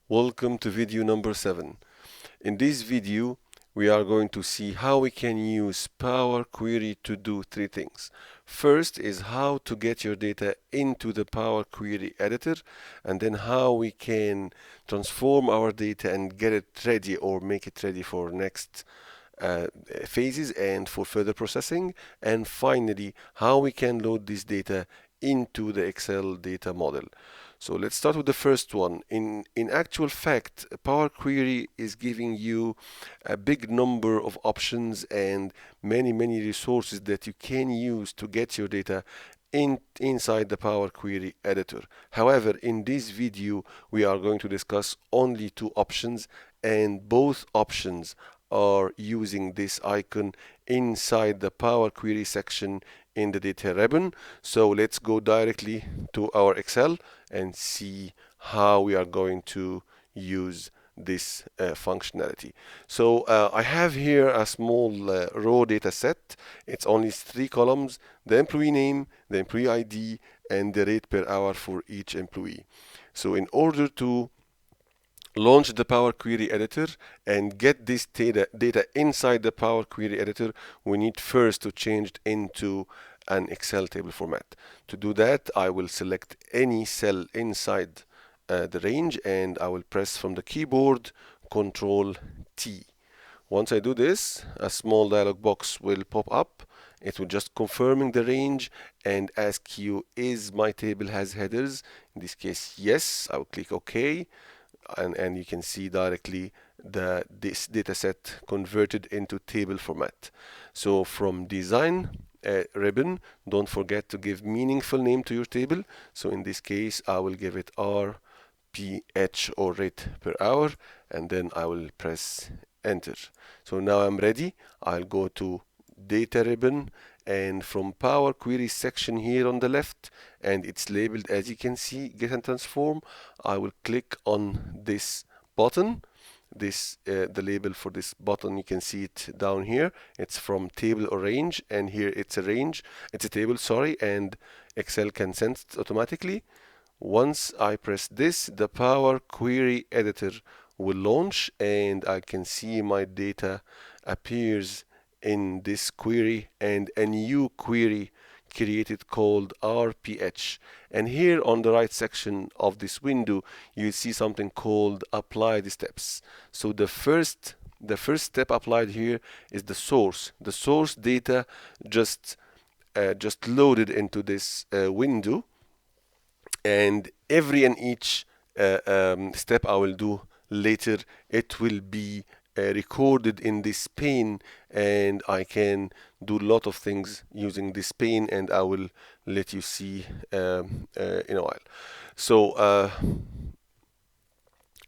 Welcome to video number 7. In this video, we are going to see how we can use Power Query to do three things. First is how to get your data into the Power Query editor, and then how we can transform our data and get it ready or make it ready for next phases and for further processing. And finally, how we can load this data into the Excel data model. So let's start with the first one. In actual fact, Power Query is giving you a big number of options and many resources that you can use to get your data inside the Power Query editor. However, in this video, we are going to discuss only two options, and both options are using this icon inside the Power Query section in the data ribbon. So let's go directly to our Excel and see how we are going to use this functionality. So I have here a small raw data set. It's only 3 columns: the employee name, the employee ID, and the rate per hour for each employee. So in order to launch the Power Query editor and get this data inside the Power Query editor, we need first to change it into an Excel table format. To do that, I will select any cell inside the range, and I will press from the keyboard Control T. Once I do this, a small dialog box will pop up. It will just confirming the range and ask you, is my table has headers? In this case, yes. I will click OK, and you can see directly this data set converted into table format. So from design ribbon, don't forget to give meaningful name to your table. So in this case, I will give it RPH, or rate per hour, and then I will press enter. So now I'm ready. I'll go to data ribbon, and from Power Query section here on the left, and it's labeled, as you can see, get and transform. I will click on this button. The label for this button, you can see it down here. It's from table or range, and here it's a range. It's a table, sorry, and Excel can sense it automatically. Once I press this, the Power Query editor will launch, and I can see my data appears in this query, and a new query created called RPH. And here on the right section of this window, you see something called apply the steps. So the first step applied here is the source. The source data just loaded into this window, and every and each step I will do later, it will be recorded in this pane, and I can do a lot of things using this pane, and I will let you see in a while. So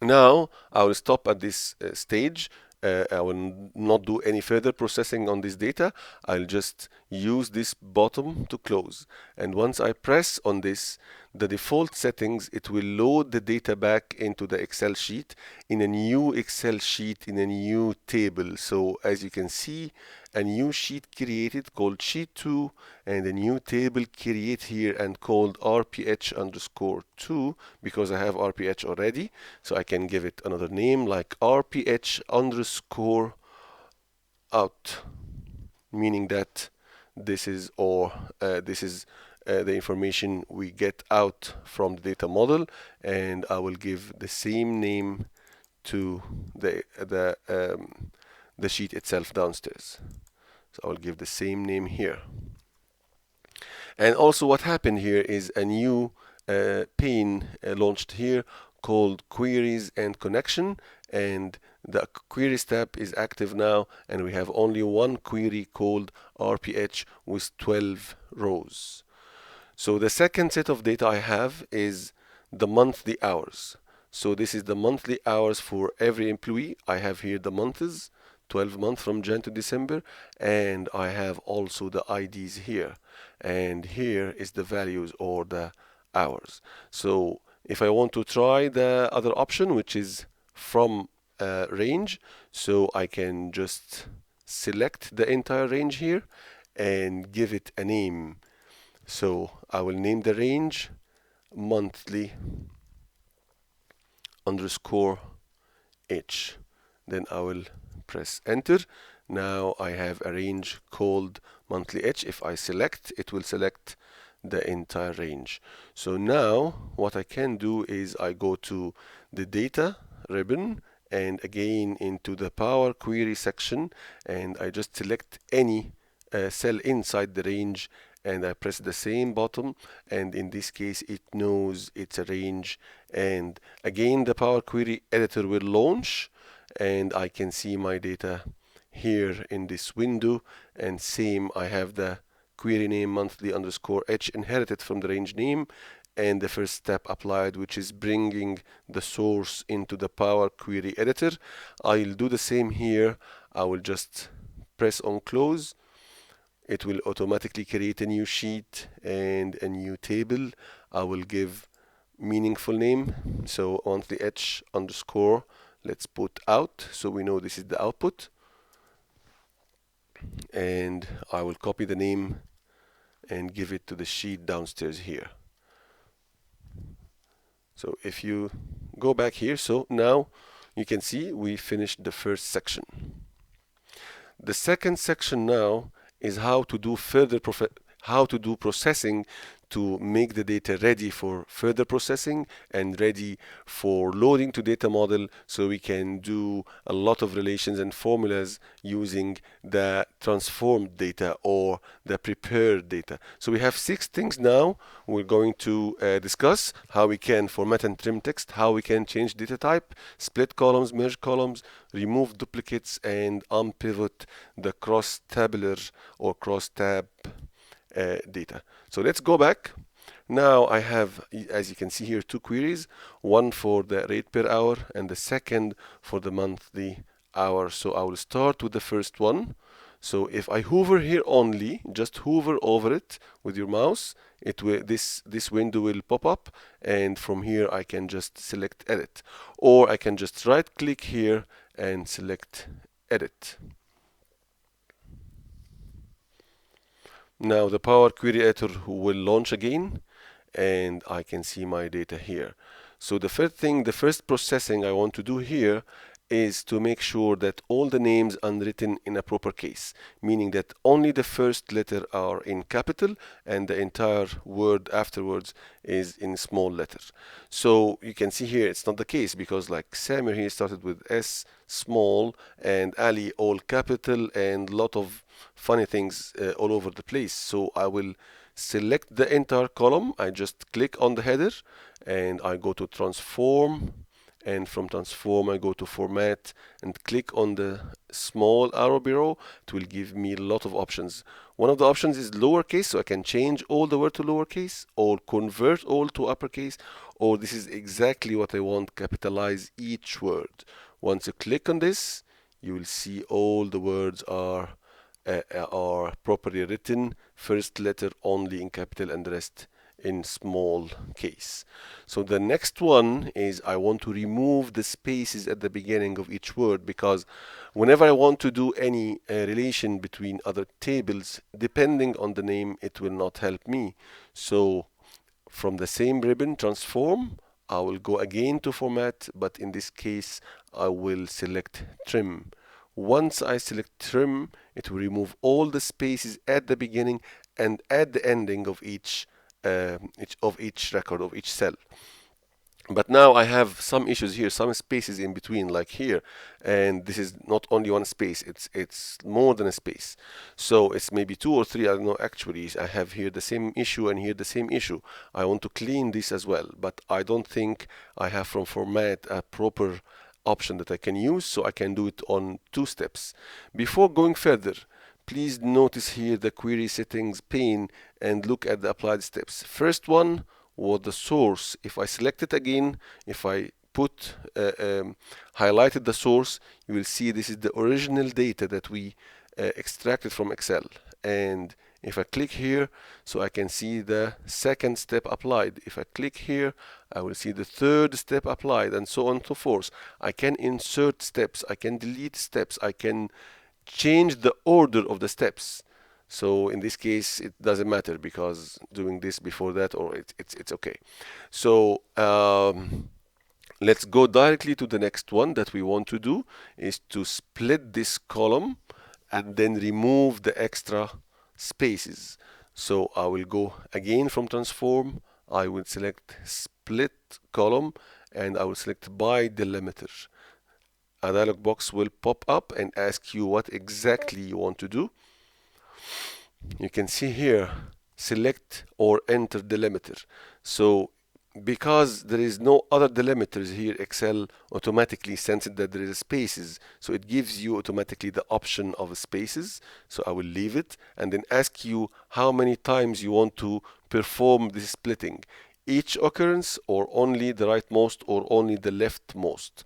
now I will stop at this stage. I will not do any further processing on this data. I'll just use this bottom to close. And once I press on this, the default settings, it will load the data back into the Excel sheet in a new Excel sheet in a new table. So as you can see, a new sheet created called sheet 2, and a new table create here and called RPH_2, because I have RPH already. So I can give it another name like RPH_out, meaning that this is the information we get out from the data model, and I will give the same name to the sheet itself downstairs. So I will give the same name here. And also what happened here is a new pane launched here called Queries and Connection, and the Queries tab is active now, and we have only one query called RPH with 12 rows. So the second set of data I have is the monthly hours. So this is the monthly hours for every employee. I have here the months, 12 months from Jan to December, and I have also the IDs here. And here is the values or the hours. So if I want to try the other option, which is from range, so I can just select the entire range here and give it a name. So I will name the range monthly underscore h. Then I will press enter. Now I have a range called monthly h. If I select, it will select the entire range. So now what I can do is I go to the data ribbon and again into the Power Query section, and I just select any cell inside the range, and I press the same button, and in this case it knows it's a range, and again the Power Query editor will launch, and I can see my data here in this window, and same, I have the query name monthly underscore h inherited from the range name, and the first step applied, which is bringing the source into the Power Query editor. I'll do the same here. I will just press on close. It will automatically create a new sheet and a new table. I will give meaningful name, so monthly h underscore, let's put out, so we know this is the output, and I will copy the name and give it to the sheet downstairs here. So if you go back here, so now you can see we finished the first section. The second section now is how to do processing to make the data ready for further processing and ready for loading to data model, so we can do a lot of relations and formulas using the transformed data or the prepared data. So we have 6 things now. We're going to discuss how we can format and trim text, how we can change data type, split columns, merge columns, remove duplicates, and unpivot the cross-tabular or cross-tab data. So let's go back. Now I have, as you can see here, 2 queries, one for the rate per hour and the second for the monthly hour. So I will start with the first one. So if I hover here only, just hover over it with your mouse, it will, this window will pop up, and from here I can just select edit, or I can just right click here and select edit. Now the Power Query editor will launch again, and I can see my data here. So the first processing I want to do here is to make sure that all the names are written in a proper case, meaning that only the first letter are in capital and the entire word afterwards is in small letters. So you can see here it's not the case, because like Samir here started with S small and Ali all capital and lot of funny things all over the place. So I will select the entire column. I just click on the header and I go to transform, and from transform I go to format and click on the small arrow below. It will give me a lot of options. One of the options is lowercase, so I can change all the word to lowercase or convert all to uppercase, or this is exactly what I want, capitalize each word. Once you click on this, you will see all the words are properly written, first letter only in capital and the rest in small case. So the next one is I want to remove the spaces at the beginning of each word, because whenever I want to do any relation between other tables, depending on the name, it will not help me. So from the same ribbon, transform, I will go again to format, but in this case I will select trim. Once I select trim, it will remove all the spaces at the beginning and at the ending of each record, of each cell. But now I have some issues here, some spaces in between, like here, and this is not only one space, it's more than a space. So it's maybe 2 or 3, I don't know actually. I have here the same issue and here the same issue. I want to clean this as well, but I don't think I have from format a proper option that I can use, so I can do it on 2 steps. Before going further, please notice here the query settings pane and look at the applied steps. First one was the source. If I select it again, if I highlighted the source, you will see this is the original data that we extracted from Excel. And if I click here, so I can see the second step applied. If I click here, I will see the third step applied, and so on and so forth. I can insert steps, I can delete steps, I can change the order of the steps. So in this case, it doesn't matter, because doing this before that, or it's okay. So Let's go directly to the next one that we want to do is to split this column and then remove the extra spaces. So I will go again from transform. I will select split column and I will select by delimiter. A dialog box will pop up and ask you what exactly you want to do. You can see here, select or enter delimiter. So because there is no other delimiters here, Excel automatically senses that there is spaces, so it gives you automatically the option of spaces. So I will leave it and then ask you how many times you want to perform this splitting, each occurrence or only the rightmost or only the leftmost.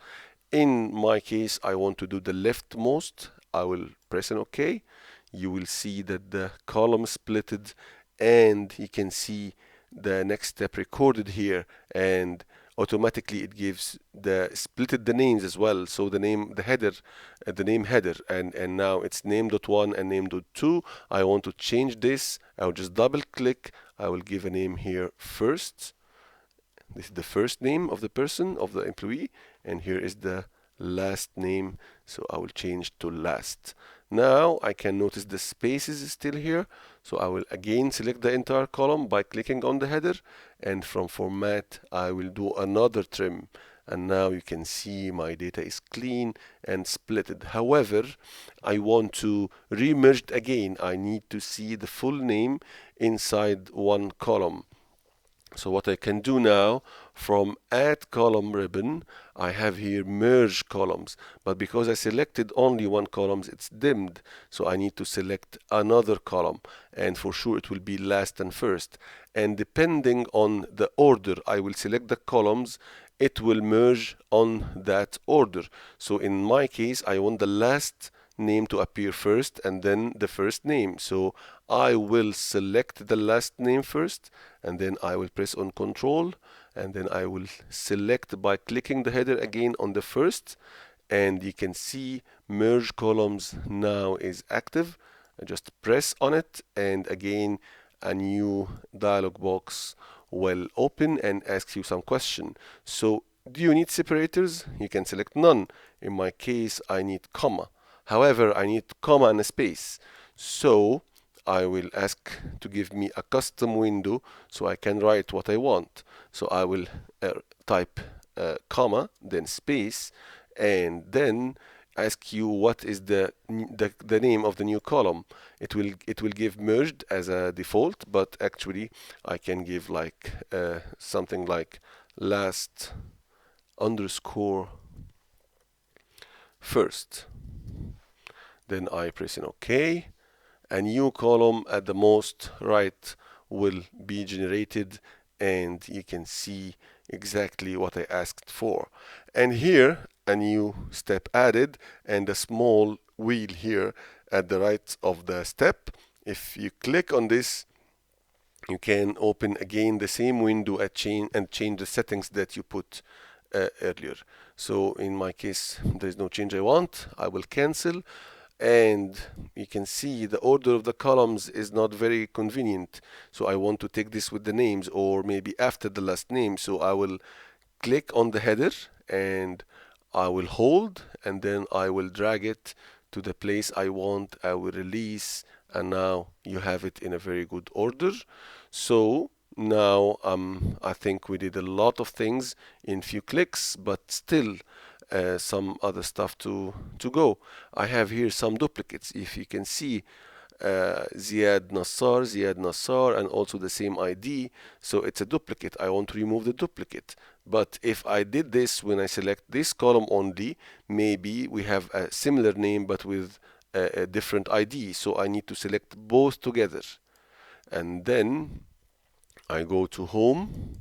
In my case, I want to do the leftmost. I will press an OK. You will see that the column splitted, and you can see the next step recorded here, and automatically it gives the splitted the names as well. So the name, the header, the name header, and now it's name.1 and name.2. I want to change this. I will just double click. I will give a name here first. This is the first name of the person, of the employee, and here is the last name, so I will change to last. Now I can notice the spaces is still here, so I will again select the entire column by clicking on the header, and from format I will do another trim, and now you can see my data is clean and splitted. However, I want to re-merge again. I need to see the full name inside one column. So what I can do now, from add column ribbon, I have here merge columns, but because I selected only one column, it's dimmed, so I need to select another column, and for sure it will be last and first, and depending on the order I will select the columns, it will merge on that order. So in my case, I want the last name to appear first and then the first name. So I will select the last name first, and then I will press on control, and then I will select by clicking the header again on the first, and you can see merge columns now is active. I just press on it, and again a new dialog box will open and ask you some question. So do you need separators? You can select none. In my case, I need comma. However, I need comma and a space. So I will ask to give me a custom window so I can write what I want. So I will type comma, then space, and then ask you what is the name of the new column. It will give merged as a default, but actually I can give like something like last underscore first. Then I press in OK. A new column at the most right will be generated, and you can see exactly what I asked for. And here a new step added and a small wheel here at the right of the step. If you click on this, you can open again the same window and change the settings that you put earlier. So in my case, there is no change I want. I will cancel. And you can see the order of the columns is not very convenient. So I want to take this with the names, or maybe after the last name. So I will click on the header and I will hold, and then I will drag it to the place I want. I will release, and now you have it in a very good order. So now I think we did a lot of things in few clicks, but still some other stuff to go. I have here some duplicates. If you can see, Ziad Nassar, and also the same ID. So it's a duplicate. I want to remove the duplicate. But if I did this when I select this column only, maybe we have a similar name but with a different ID. So I need to select both together. And then I go to home,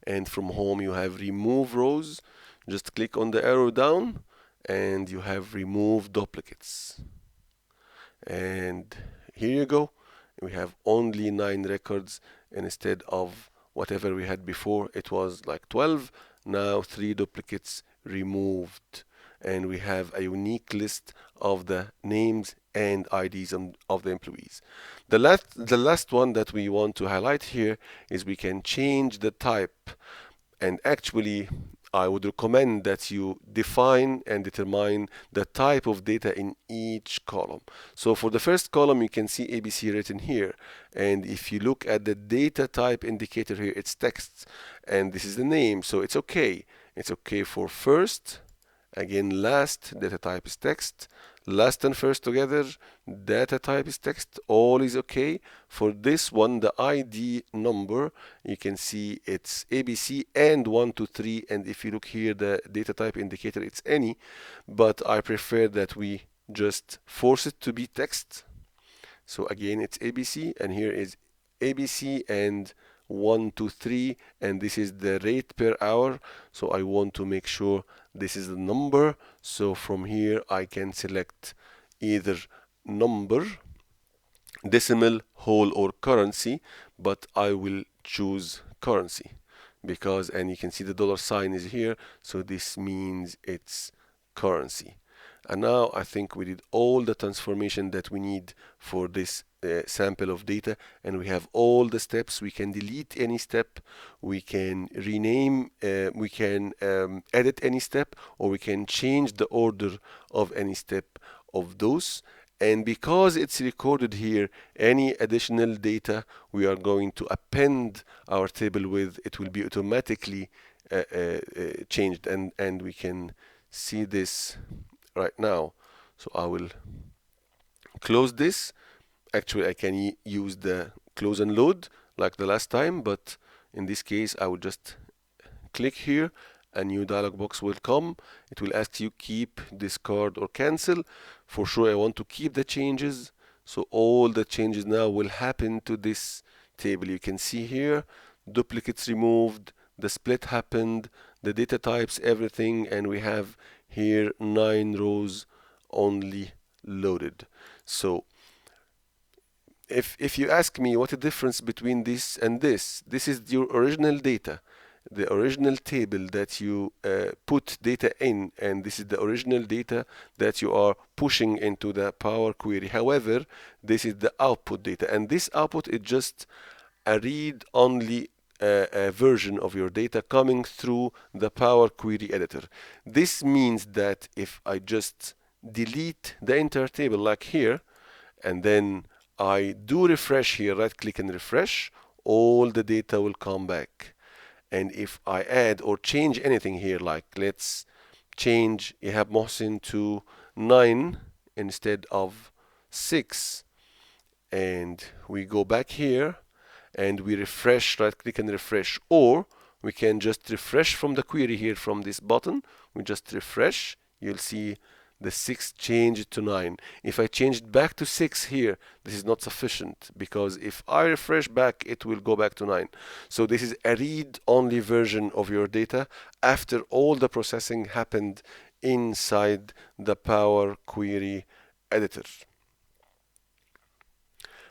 and from home you have remove rows. Just click on the arrow down and you have remove duplicates. And here you go. We have only 9 records instead of whatever we had before. It was like 12. Now 3 duplicates removed. And we have a unique list of the names and IDs of the employees. The last one that we want to highlight here is we can change the type. And actually, I would recommend that you define and determine the type of data in each column. So for the first column, you can see ABC written here. And if you look at the data type indicator here, it's text. And this is the name, so it's okay. It's okay for first. Again, last, data type is text. Last and first together, data type is text. All is okay. For this one, the ID number, you can see it's ABC and 1 to 3. And if you look here, the data type indicator, it's any. But I prefer that we just force it to be text. So again, it's ABC, and here is ABC and 1 to 3, and this is the rate per hour. So I want to make sure this is the number. So from here, I can select either number, decimal, whole, or currency, but I will choose currency because, and you can see the dollar sign is here, so this means it's currency. And now I think we did all the transformation that we need for this sample of data, and we have all the steps. We can delete any step, we can rename, we can edit any step, or we can change the order of any step of those. And because it's recorded here, any additional data we are going to append our table with, it will be automatically changed, and we can see this right now. So I will close this. Actually, I can use the close and load like the last time, but in this case, I will just click here. A new dialog box will come. It will ask you keep, discard, or cancel. For sure, I want to keep the changes. So all the changes now will happen to this table. You can see here, duplicates removed, the split happened, the data types, everything, and we have here 9 rows only loaded. So if you ask me what the difference between this and this is your original data, the original table that you put data in, and this is the original data that you are pushing into the Power Query. However, this is the output data, and this output is just a read-only version of your data coming through the Power Query editor. This means that if I just delete the entire table like here, and then I do refresh here, right click and refresh, all the data will come back. And if I add or change anything here, like let's change Ihab Mohsin to 9 instead of 6, and we go back here and we refresh, right click and refresh, or we can just refresh from the query here from this button. We just refresh, you'll see the 6 changed to 9. If I changed back to 6 here, this is not sufficient, because if I refresh back, it will go back to 9. So this is a read-only version of your data after all the processing happened inside the Power Query editor.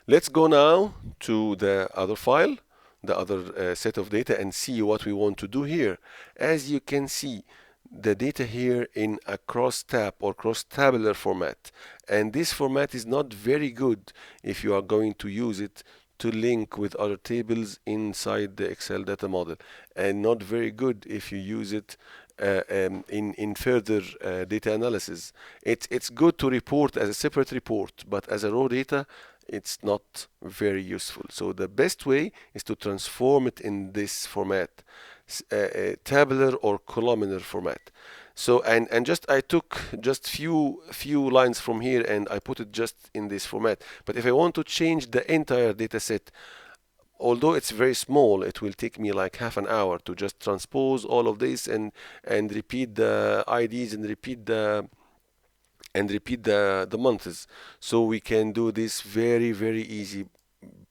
Let's go now to the other file, the other set of data, and see what we want to do here. As you can see, the data here in a cross-tab or cross-tabular format, and this format is not very good if you are going to use it to link with other tables inside the Excel data model, and not very good if you use it in further data analysis. It's good to report as a separate report, but as a raw data, it's not very useful. So the best way is to transform it in this format, tabular or columnar format. So and just I took just few lines from here and I put it just in this format. But if I want to change the entire data set, although it's very small, it will take me like half an hour to just transpose all of this and repeat the IDs and repeat the months. So we can do this very easy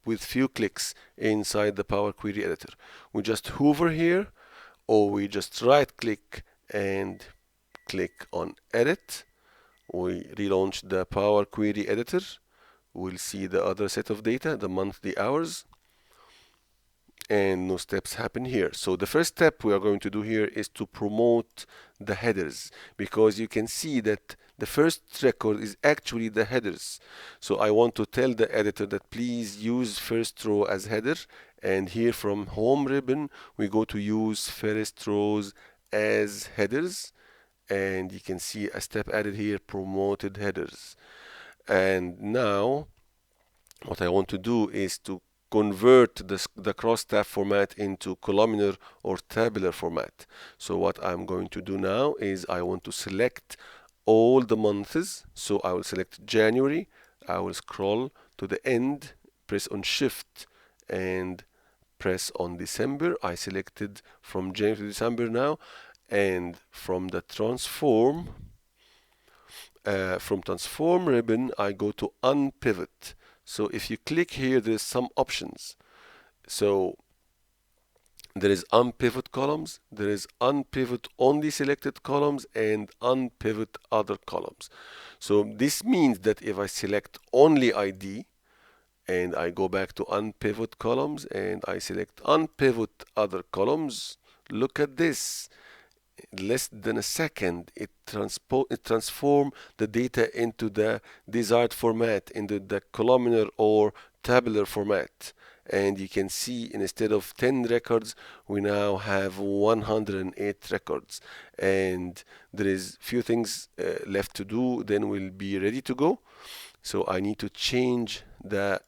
with few clicks inside the Power Query editor. We just hover here, or we just right click and click on edit. We relaunch the Power Query editor. We'll see the other set of data, the monthly hours, and no steps happen here. So the first step we are going to do here is to promote the headers, because you can see that the first record is actually the headers. So I want to tell the editor that please use first row as header, and here from home ribbon we go to use first rows as headers, and you can see a step added here, promoted headers. And now what I want to do is to convert the cross tab format into columnar or tabular format. So what I'm going to do now is I want to select all the months. So I will select January, I will scroll to the end, press on Shift and press on December. I selected from January to December now, and from the transform ribbon I go to unpivot. So if you click here, there's some options. So there is unpivot columns, there is unpivot only selected columns, and unpivot other columns. So this means that if I select only ID and I go back to unpivot columns and I select unpivot other columns, look at this. Less than a second, it transform the data into the desired format, into the columnar or tabular format. And you can see instead of 10 records, we now have 108 records. And there is few things left to do, then we'll be ready to go. So I need to change the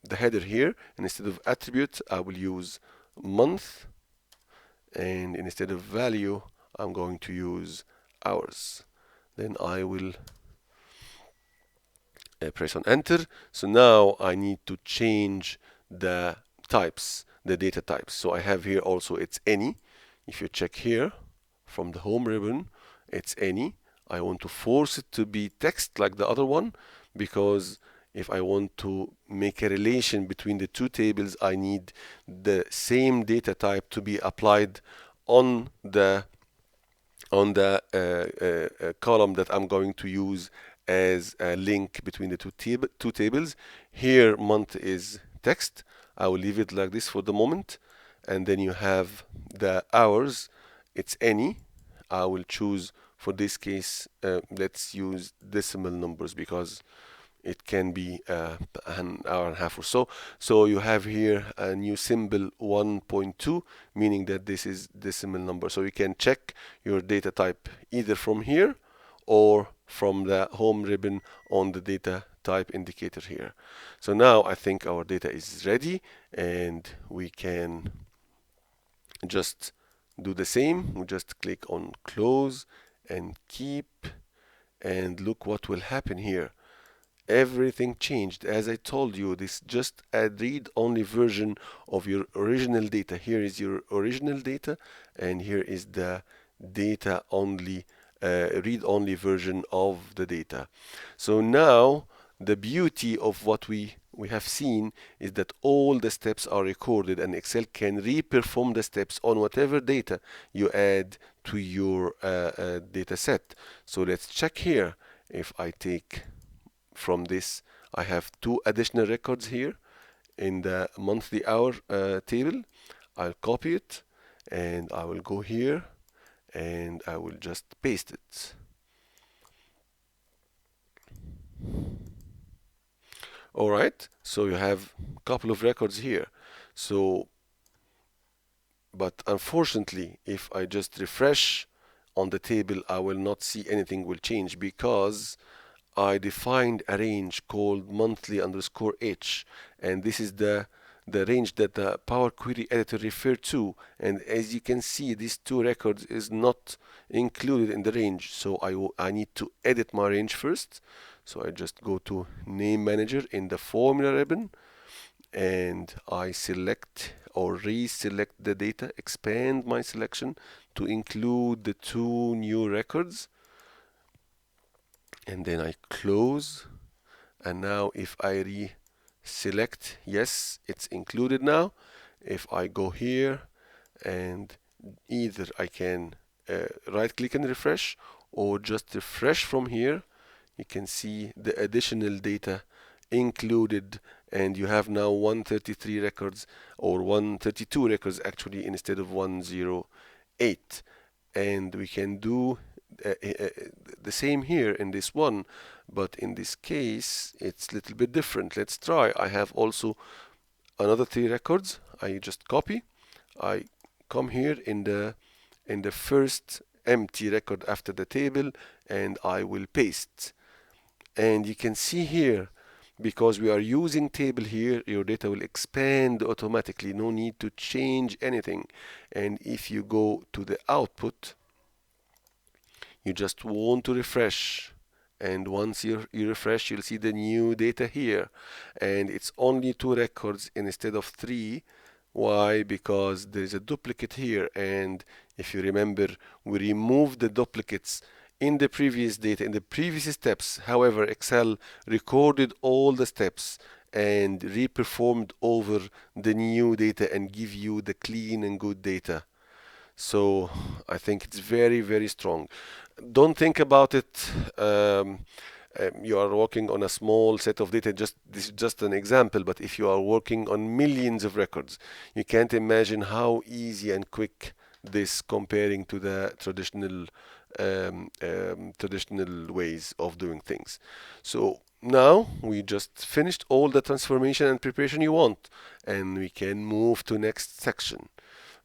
header here, and instead of attribute, I will use month. And instead of value, I'm going to use hours. Then I will press on enter. So now I need to change the types, the data types. So I have here also it's any. If you check here from the home ribbon, it's any. I want to force it to be text like the other one, because if I want to make a relation between the two tables, I need the same data type to be applied on the column that I'm going to use as a link between the two tables. Here month is text. I will leave it like this for the moment. And then you have the hours, it's any. I will choose, for this case, let's use decimal numbers because it can be an hour and a half or so. So you have here a new symbol 1.2, meaning that this is decimal number. So you can check your data type either from here or from the home ribbon on the data type indicator here. So now I think our data is ready, and we can just do the same. We just click on close and keep, and look what will happen here. Everything changed. As I told you, this just a read-only version of your original data. Here is your original data, and here is the data only, read-only version of the data. So now the beauty of what we have seen is that all the steps are recorded, and Excel can re-perform the steps on whatever data you add to your data set. So let's check here. If I take from this, I have two additional records here in the monthly hour table. I'll copy it, and I will go here, and I will just paste it. All right, so you have a couple of records here. So, but unfortunately, if I just refresh on the table, I will not see anything will change, because I defined a range called monthly underscore h, and this is the range that the Power Query editor referred to. And as you can see, these two records is not included in the range. So I need to edit my range first. So I just go to Name Manager in the Formula ribbon, and I select or reselect the data, expand my selection to include the two new records. And then I close, and now if I select, yes, it's included now. If I go here, and either I can right click and refresh, or just refresh from here, you can see the additional data included, and you have now 133 records, or 132 records actually, instead of 108. And we can do the same here in this one, but in this case it's a little bit different. Let's try. I have also another 3 records. I just copy, I come here in the in the first empty record after the table, and I will paste. And you can see here, because we are using table here, your data will expand automatically, no need to change anything. And if you go to the output, you just want to refresh, and once you refresh, you'll see the new data here, and it's only 2 records instead of 3. Why? Because there is a duplicate here, and if you remember, we removed the duplicates in the previous data, in the previous steps. However, Excel recorded all the steps and reperformed over the new data and give you the clean and good data. So I think it's very, very strong. Don't think about it. You are working on a small set of data. This is just an example. But if you are working on millions of records, you can't imagine how easy and quick this comparing to the traditional ways of doing things. So now we just finished all the transformation and preparation you want, and we can move to next section.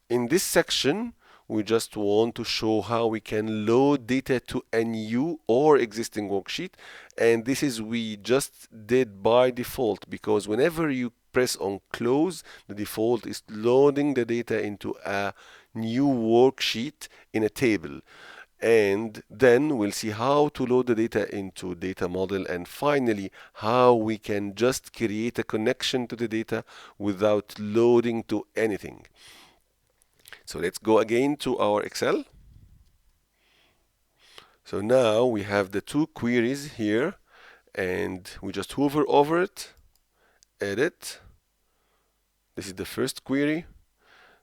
In this section, we just want to show how we can load data to a new or existing worksheet, and this is we just did by default, because whenever you press on close, the default is loading the data into a new worksheet in a table. And then we'll see how to load the data into data model, and finally how we can just create a connection to the data without loading to anything. So let's go again to our Excel. So now we have the 2 queries here, and we just hover over it, edit. This is the first query.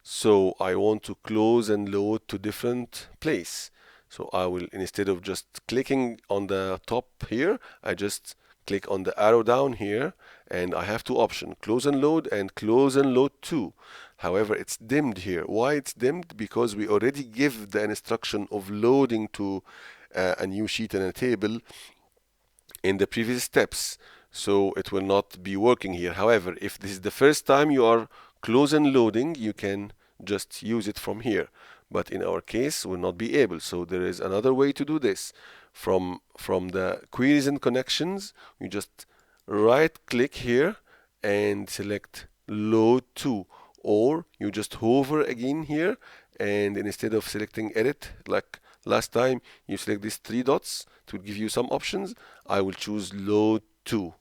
So I want to close and load to different place. So I will, instead of just clicking on the top here, I just click on the arrow down here, and I have 2 options, close and load and close and load to. However, it's dimmed here. Why it's dimmed? Because we already give the instruction of loading to a new sheet and a table in the previous steps, so it will not be working here. However, if this is the first time you are close and loading, you can just use it from here. But in our case, we'll not be able. So there is another way to do this. From the queries and connections, you just right click here and select load to, or you just hover again here, and instead of selecting edit like last time, you select these 3 dots to give you some options. I will choose load to.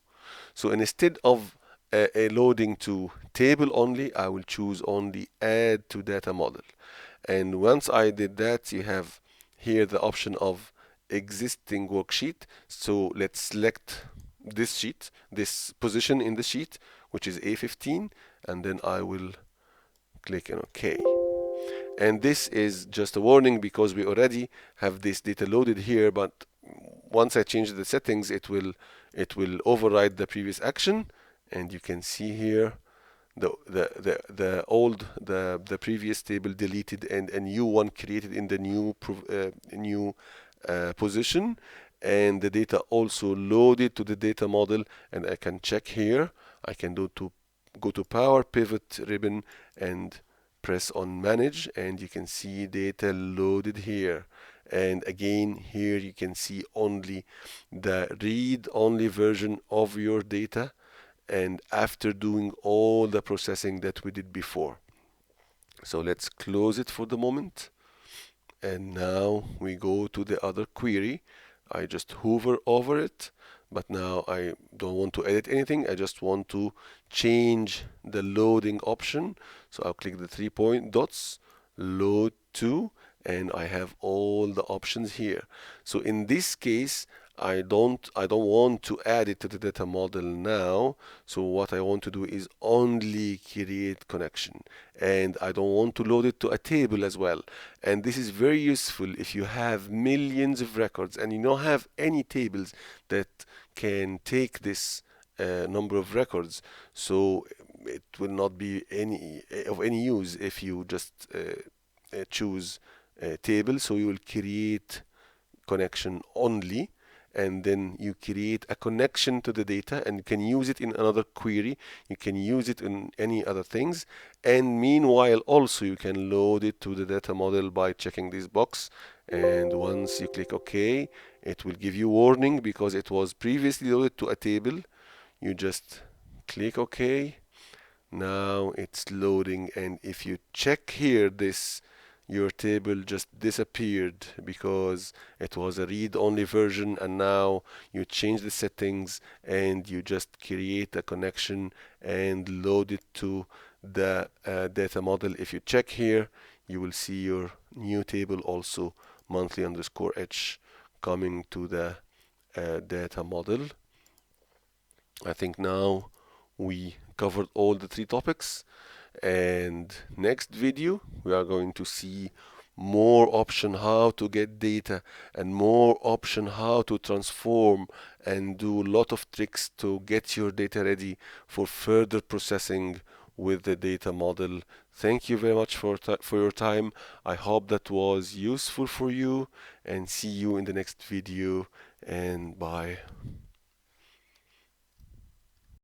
So instead of a loading to table only, I will choose only add to data model. And once I did that, you have here the option of existing worksheet. So let's select this sheet, this position in the sheet, which is A15, and then I will click on OK. And this is just a warning because we already have this data loaded here, but once I change the settings, it will override the previous action, and you can see here the previous table deleted and a new one created in the new position, and the data also loaded to the data model. And I can check here. I can go to Power Pivot ribbon and press on Manage, and you can see data loaded here. And again, here you can see only the read-only version of your data, and after doing all the processing that we did before. So let's close it for the moment. And now we go to the other query. I just hover over it, but now I don't want to edit anything. I just want to change the loading option. So I'll click the 3 point dots, load to, and I have all the options here. So in this case, I don't want to add it to the data model now. So what I want to do is only create connection, and I don't want to load it to a table as well. And this is very useful if you have millions of records and you don't have any tables that can take this number of records. So it will not be of any use if you just choose a table. So you will create connection only, and then you create a connection to the data, and you can use it in another query, you can use it in any other things, and meanwhile also you can load it to the data model by checking this box. And once you click OK, it will give you warning because it was previously loaded to a table. You just click OK. Now it's loading, and if you check here, your table just disappeared because it was a read-only version, and now you change the settings and you just create a connection and load it to the data model. If you check here, you will see your new table also, monthly underscore h, coming to the data model. I think now we covered all the three topics, and next video we are going to see more option how to get data and more option how to transform and do a lot of tricks to get your data ready for further processing with the data model. Thank you very much for your time. I hope that was useful for you, and see you in the next video, and bye.